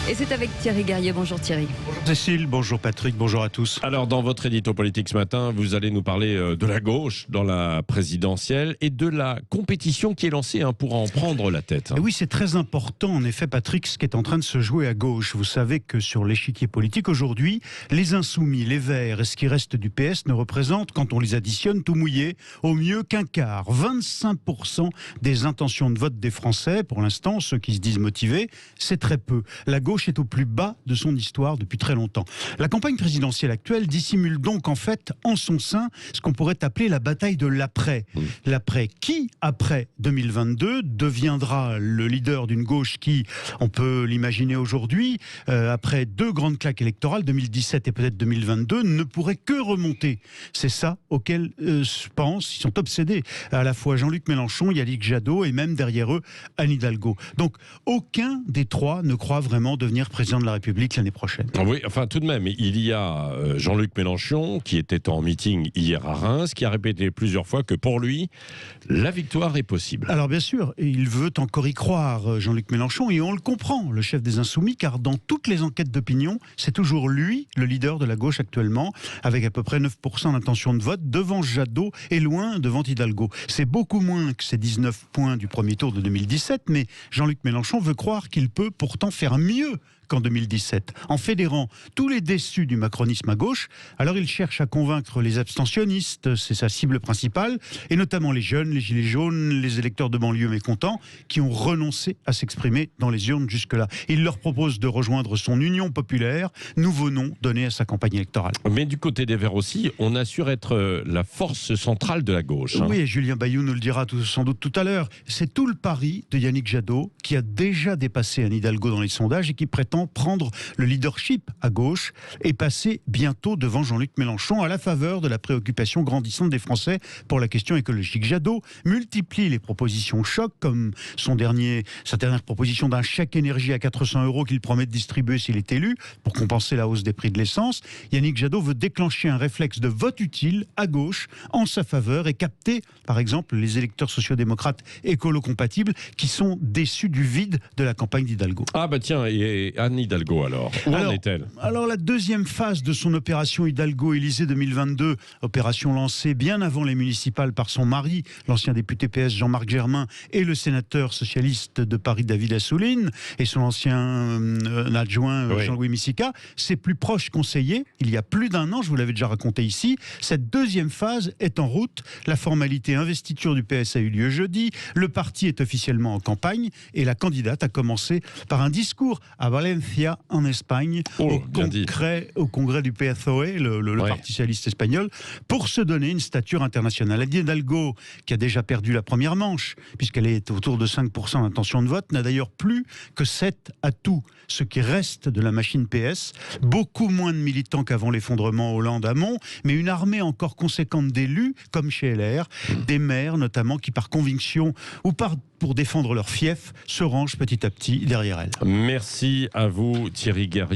Et c'est avec Thierry Guerrier. Bonjour Thierry. Cécile, bonjour Patrick, bonjour à tous. Alors, dans votre édito politique ce matin, vous allez nous parler de la gauche dans la présidentielle et de la compétition qui est lancée pour en prendre la tête. Et oui, c'est très important, en effet, Patrick, ce qui est en train de se jouer à gauche. Vous savez que sur l'échiquier politique, aujourd'hui, les Insoumis, les Verts et ce qui reste du PS ne représentent, quand on les additionne, tout mouillé, au mieux qu'un quart. 25% des intentions de vote des Français, pour l'instant, ceux qui se disent motivés, c'est très peu. La gauche est au plus bas de son histoire depuis très longtemps. La campagne présidentielle actuelle dissimule donc en fait en son sein ce qu'on pourrait appeler la bataille de l'après. L'après qui, après 2022, deviendra le leader d'une gauche qui, on peut l'imaginer aujourd'hui, après deux grandes claques électorales, 2017 et peut-être 2022, ne pourrait que remonter. C'est ça auquel je pense, ils sont obsédés. À la fois Jean-Luc Mélenchon, Yannick Jadot et même derrière eux, Anne Hidalgo. Donc aucun des trois ne croit vraiment devenir président de la République l'année prochaine. Oui, enfin tout de même, il y a Jean-Luc Mélenchon qui était en meeting hier à Reims, qui a répété plusieurs fois que pour lui, la victoire est possible. Alors bien sûr, il veut encore y croire, Jean-Luc Mélenchon, et on le comprend, le chef des Insoumis, car dans toutes les enquêtes d'opinion, c'est toujours lui, le leader de la gauche actuellement, avec à peu près 9% d'intention de vote, devant Jadot et loin devant Hidalgo. C'est beaucoup moins que ces 19 points du premier tour de 2017, mais Jean-Luc Mélenchon veut croire qu'il peut pourtant faire mieux qu'en 2017. En fédérant tous les déçus du macronisme à gauche, alors il cherche à convaincre les abstentionnistes, c'est sa cible principale, et notamment les jeunes, les gilets jaunes, les électeurs de banlieue mécontents, qui ont renoncé à s'exprimer dans les urnes jusque-là. Il leur propose de rejoindre son Union populaire, nouveau nom donné à sa campagne électorale. Mais du côté des Verts aussi, on assure être la force centrale de la gauche. Oui, et Julien Bayou nous le dira sans doute tout à l'heure. C'est tout le pari de Yannick Jadot, qui a déjà dépassé Anne Hidalgo dans les sondages et qui prétend prendre le leadership à gauche et passer bientôt devant Jean-Luc Mélenchon à la faveur de la préoccupation grandissante des Français pour la question écologique. Jadot multiplie les propositions choc, comme sa dernière proposition d'un chèque énergie à 400 € qu'il promet de distribuer s'il est élu pour compenser la hausse des prix de l'essence. Yannick Jadot veut déclencher un réflexe de vote utile à gauche en sa faveur et capter, par exemple, les électeurs sociodémocrates écolo-compatibles qui sont déçus du vide de la campagne d'Hidalgo. Ah bah tiens, et Anne Hidalgo alors, où en est-elle ? Alors la deuxième phase de son opération Hidalgo-Élysée 2022, opération lancée bien avant les municipales par son mari, l'ancien député PS Jean-Marc Germain, et le sénateur socialiste de Paris David Assouline, et son ancien adjoint Jean-Louis Missica, ses plus proches conseillers, il y a plus d'un an, je vous l'avais déjà raconté ici. Cette deuxième phase est en route, la formalité investiture du PS a eu lieu jeudi, le parti est officiellement en campagne, et la candidate a commencé par un discours à Valencia, en Espagne, au congrès du PSOE, le Parti socialiste espagnol, pour se donner une stature internationale. Anne Hidalgo, qui a déjà perdu la première manche, puisqu'elle est autour de 5% d'intention de vote, n'a d'ailleurs plus que 7 atouts, ce qui reste de la machine PS. Beaucoup moins de militants qu'avant l'effondrement Hollande-Hamon, mais une armée encore conséquente d'élus, comme chez LR, des maires notamment, qui par conviction ou pour défendre leur fief, se rangent petit à petit derrière elle. Merci à vous Thierry Guerrier.